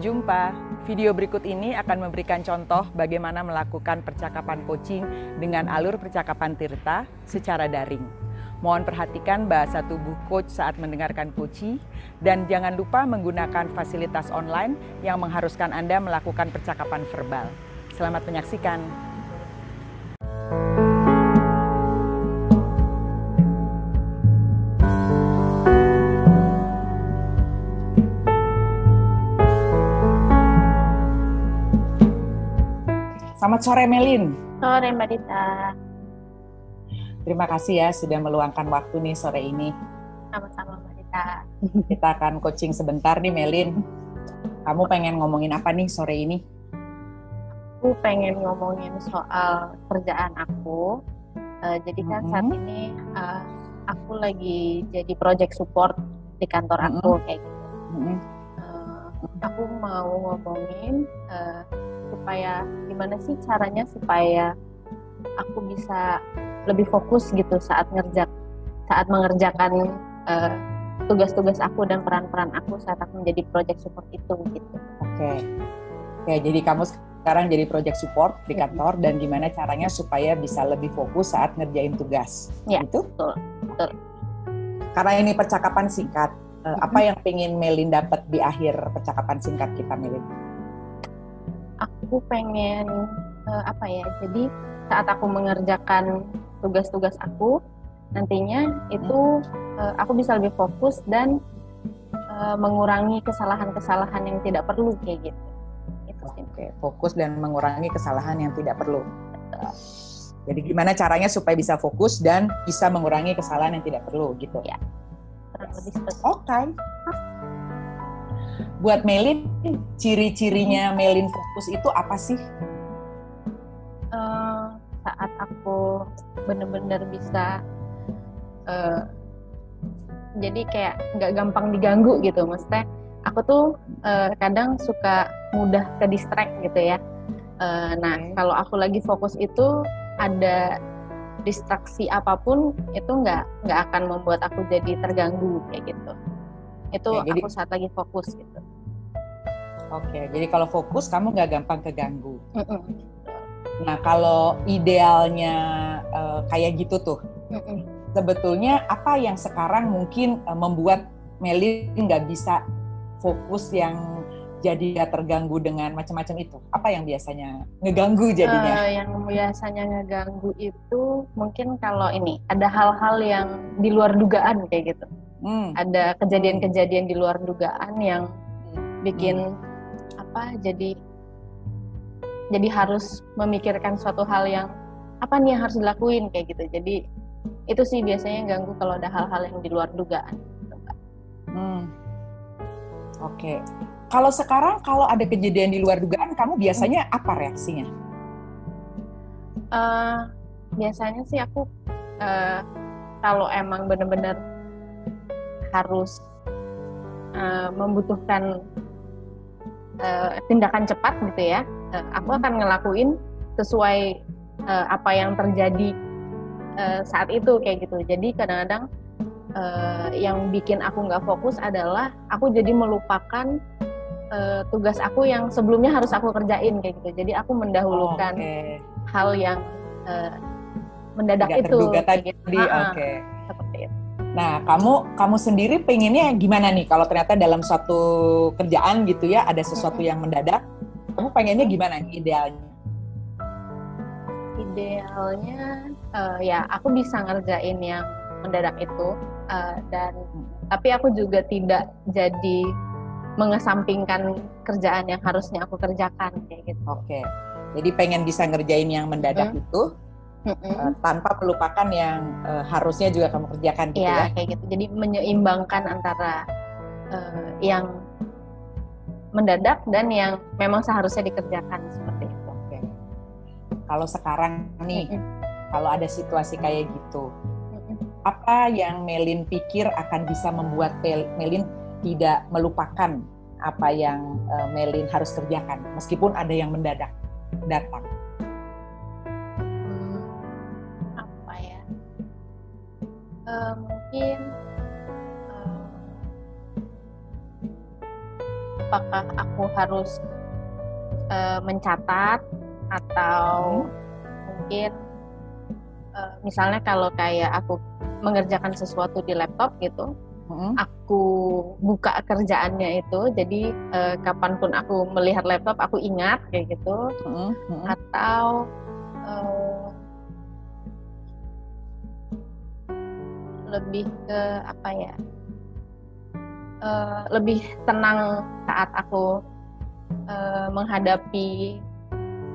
jumpa. Video berikut ini akan memberikan contoh bagaimana melakukan percakapan coaching dengan alur percakapan Tirta secara daring. Mohon perhatikan bahasa tubuh coach saat mendengarkan coaching dan jangan lupa menggunakan fasilitas online yang mengharuskan Anda melakukan percakapan verbal. Selamat menyaksikan. Selamat sore Melin. Sore Mbak Dita. Terima kasih ya sudah meluangkan waktu nih sore ini. Sama-sama Mbak Dita. Kita akan coaching sebentar nih Melin. Kamu pengen ngomongin apa nih sore ini? Aku pengen ngomongin soal kerjaan aku. Jadi kan saat ini aku lagi jadi project support di kantor aku kayak gitu. Aku mau ngomongin supaya gimana sih caranya supaya aku bisa lebih fokus gitu saat mengerjakan tugas-tugas aku dan peran-peran aku saat aku menjadi project support itu gitu. Oke, jadi kamu sekarang jadi project support di kantor dan gimana caranya supaya bisa lebih fokus saat ngerjain tugas. Ya, gitu? Betul. Karena ini percakapan singkat, apa yang pengen Melin dapat di akhir percakapan singkat kita, Melin? Aku pengen jadi saat aku mengerjakan tugas-tugas aku nantinya itu aku bisa lebih fokus dan mengurangi kesalahan-kesalahan yang tidak perlu kayak gitu. Oke, fokus dan mengurangi kesalahan yang tidak perlu. Jadi gimana caranya supaya bisa fokus dan bisa mengurangi kesalahan yang tidak perlu gitu? Ya. Oke. Buat Melin, ciri-cirinya Melin fokus itu apa sih? Saat aku benar-benar bisa jadi kayak nggak gampang diganggu gitu, maksudnya aku tuh kadang suka mudah ke distract gitu ya. Kalau aku lagi fokus itu ada distraksi apapun itu nggak akan membuat aku jadi terganggu kayak gitu. Itu jadi, aku saat lagi fokus gitu. Oke, jadi kalau fokus kamu nggak gampang keganggu. Nah, kalau idealnya kayak gitu tuh, sebetulnya apa yang sekarang mungkin membuat Melin nggak bisa fokus yang jadi nggak terganggu dengan macam-macam itu? Apa yang biasanya ngeganggu jadinya? Yang biasanya ngeganggu itu mungkin kalau ini ada hal-hal yang di luar dugaan kayak gitu. Ada kejadian-kejadian di luar dugaan yang bikin jadi harus memikirkan suatu hal yang apa nih yang harus dilakuin kayak gitu. Jadi itu sih biasanya ganggu kalau ada hal-hal yang di luar dugaan. Oke. Kalau sekarang kalau ada kejadian di luar dugaan, kamu biasanya apa reaksinya? Biasanya sih aku kalau emang benar-benar harus membutuhkan tindakan cepat gitu ya, aku akan ngelakuin sesuai apa yang terjadi saat itu kayak gitu. Jadi kadang-kadang yang bikin aku nggak fokus adalah aku jadi melupakan tugas aku yang sebelumnya harus aku kerjain kayak gitu. Jadi aku mendahulukan hal yang mendadak itu. Terduga tadi. Oke. Seperti itu. Nah, kamu sendiri pengennya gimana nih kalau ternyata dalam suatu kerjaan gitu ya ada sesuatu yang mendadak, kamu pengennya gimana nih idealnya? Idealnya ya aku bisa ngerjain yang mendadak itu dan tapi aku juga tidak jadi mengesampingkan kerjaan yang harusnya aku kerjakan kayak gitu. Oke. Jadi pengen bisa ngerjain yang mendadak itu tanpa melupakan yang harusnya juga kamu kerjakan gitu ya? Kayak gitu. Jadi menyeimbangkan antara yang mendadak dan yang memang seharusnya dikerjakan seperti itu. Oke. Kalau sekarang nih, kalau ada situasi kayak gitu, apa yang Melin pikir akan bisa membuat Melin tidak melupakan apa yang Melin harus kerjakan, meskipun ada yang mendadak datang? Mungkin apakah aku harus mencatat atau mungkin misalnya kalau kayak aku mengerjakan sesuatu di laptop gitu, aku buka kerjaannya itu, jadi kapanpun aku melihat laptop aku ingat kayak gitu, atau lebih ke apa ya, lebih tenang saat aku menghadapi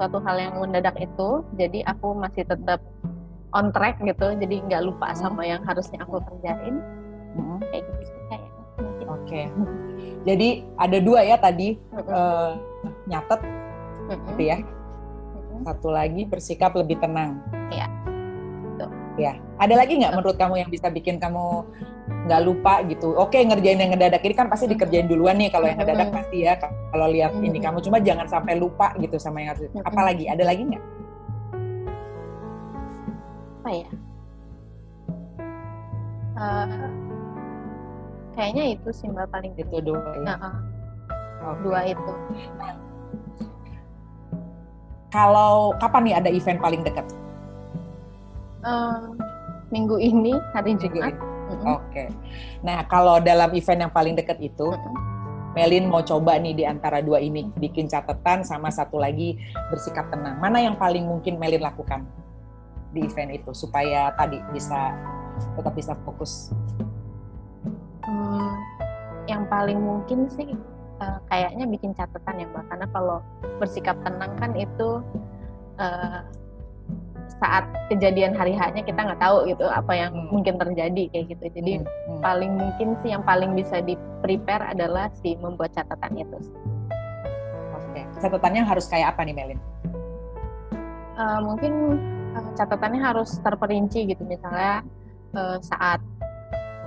suatu hal yang mendadak itu, jadi aku masih tetap on track gitu, jadi nggak lupa sama yang harusnya aku kerjain. Kayak gitu sih kayaknya. Oke. Jadi ada 2 ya tadi, nyatet gitu ya. Satu lagi bersikap lebih tenang. Iya. Ya. Ada lagi nggak menurut kamu yang bisa bikin kamu nggak lupa gitu? Oke, ngerjain yang ngedadak ini kan pasti dikerjain duluan nih, kalau yang ngedadak pasti ya. Kalau lihat ini kamu, cuma jangan sampai lupa gitu sama yang harus. Apalagi? Ada lagi nggak? Apa ya? Kayaknya itu sih Mbak paling itu 2 ya. Okay. 2 itu. Kalau kapan nih ada event paling dekat? Minggu ini, hari Jumat. Oke. Nah, kalau dalam event yang paling dekat itu, Melin mau coba nih di antara 2 ini, bikin catatan sama satu lagi bersikap tenang. Mana yang paling mungkin Melin lakukan di event itu supaya tadi tetap bisa fokus? Yang paling mungkin sih kayaknya bikin catatan ya Mbak, karena kalau bersikap tenang kan itu saat kejadian hari hanya kita nggak tahu gitu apa yang mungkin terjadi kayak gitu. Jadi paling mungkin sih yang paling bisa di prepare adalah si membuat catatan itu. Oke. Catatannya harus kayak apa nih Melin? Mungkin catatannya harus terperinci gitu, misalnya saat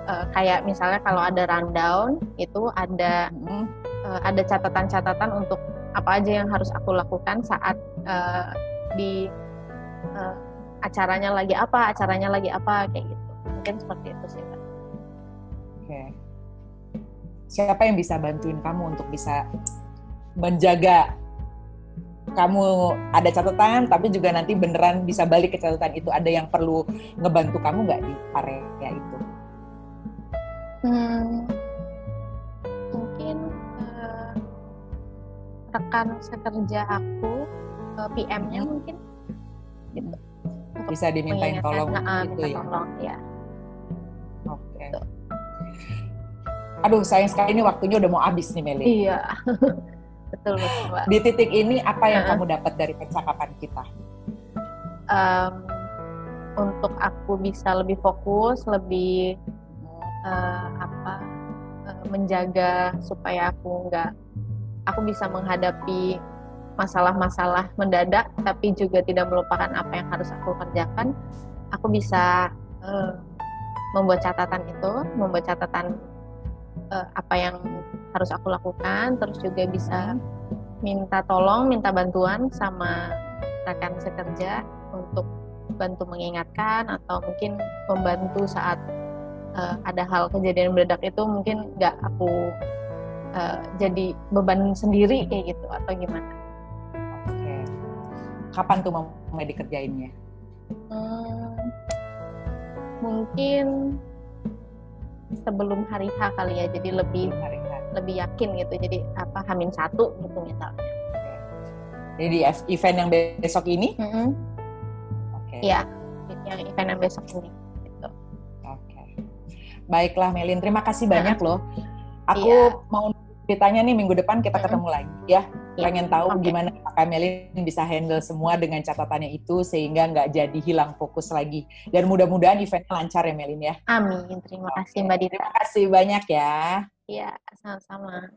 kayak misalnya kalau ada rundown itu ada catatan-catatan untuk apa aja yang harus aku lakukan saat di acaranya lagi apa kayak gitu. Mungkin seperti itu sih Mbak. Oke. Siapa yang bisa bantuin kamu untuk bisa menjaga kamu ada catatan tapi juga nanti beneran bisa balik ke catatan itu? Ada yang perlu ngebantu kamu nggak di area itu? Mungkin rekan sekerja aku, PM-nya mungkin gitu. Bisa dimintain tolong gitu ya. Tolong, ya. Oke. Gitu. Aduh, sayang sekali ini waktunya udah mau habis nih Meli. Iya. betul Mbak. Di titik ini apa yang kamu dapat dari percakapan kita? Untuk aku bisa lebih fokus, lebih menjaga supaya aku bisa menghadapi masalah-masalah mendadak tapi juga tidak melupakan apa yang harus aku kerjakan. Aku bisa membuat catatan apa yang harus aku lakukan, terus juga bisa minta bantuan sama rekan sekerja untuk bantu mengingatkan atau mungkin membantu saat ada hal kejadian mendadak itu mungkin nggak aku jadi beban sendiri kayak gitu atau gimana. Oke. Kapan tuh mau dikerjainnya? Mungkin sebelum hari H kali ya, jadi lebih yakin gitu, jadi H-1 gitu misalnya. Jadi event yang besok ini? Oke. Iya, yang event yang besok ini. Gitu. Oke. Baiklah Melin, terima kasih banyak loh. Aku mau ditanya nih minggu depan kita ketemu lagi ya. Pengen tahu gimana Kak Melin bisa handle semua dengan catatannya itu sehingga nggak jadi hilang fokus lagi. Dan mudah-mudahan eventnya lancar ya Melin ya. Amin. Terima kasih Mbak Dita. Terima kasih banyak ya. Iya, sama-sama.